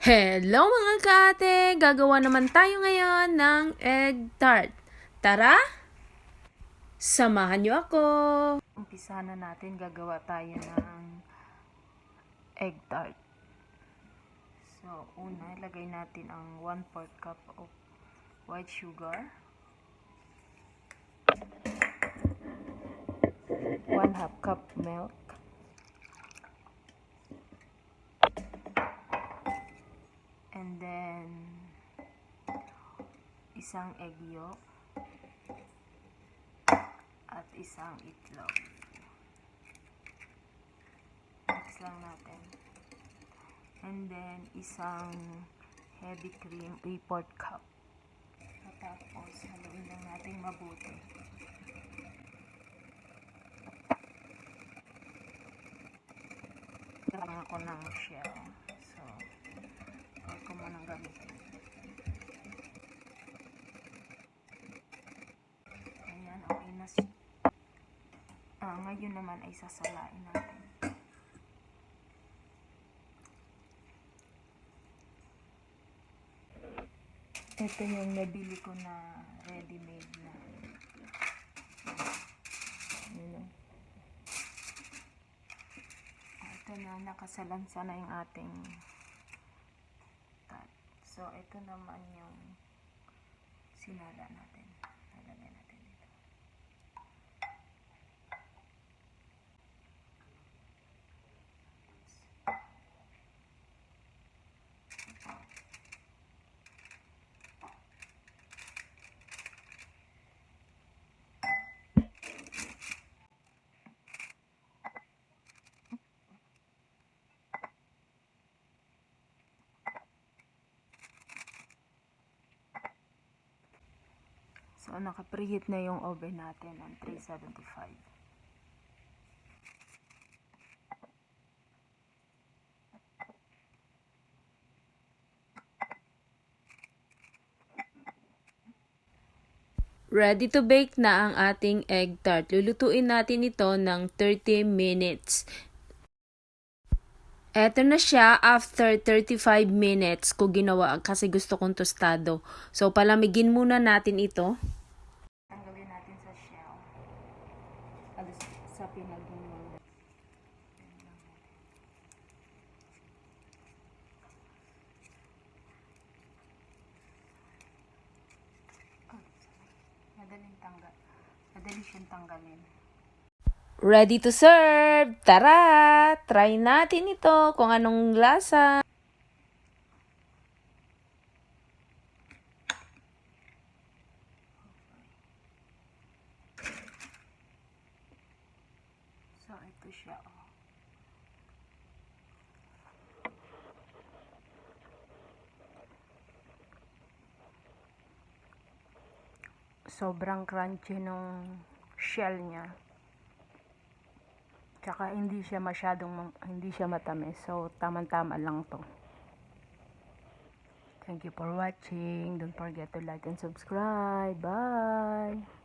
Hello mga kaate! Gagawa naman tayo ngayon ng egg tart. Tara! Samahan niyo ako! Umpisa na natin, gagawa tayo ng egg tart. So, una, ilagay natin ang 1/4 cup of white sugar. 1/2 cup milk. And then, isang egg yolk at isang itlog. Mix lang natin. And then, isang heavy cream, 3/4 cup. Tapos, haluin lang natin mabuti. Kailangan ako ng shell. So, huwag ko munang gamitin. Ayan, okay na siya. Ngayon naman ay sasalain natin. Ito yung nabili ko na ready-made na. Ito na, nakasalansa na yung ating tart. So, ito naman yung sinala natin. Nalagay natin dito. So, naka-preheat na yung oven natin ng 375. Ready to bake na ang ating egg tart. Lulutuin natin ito ng 30 minutes. Eto na siya after 35 minutes ko ginawa kasi gusto kong tostado. So, palamigin muna natin ito. Tanggalin natin sa shell. Sa pinag-inom. Madali siyang tanggalin. Ready to serve! Tara! Try natin ito kung anong lasa. So, ito siya. Sobrang crunchy nung shell niya. Tsaka hindi siya matamis. So, tamang-tama lang to. Thank you for watching. Don't forget to like and subscribe. Bye!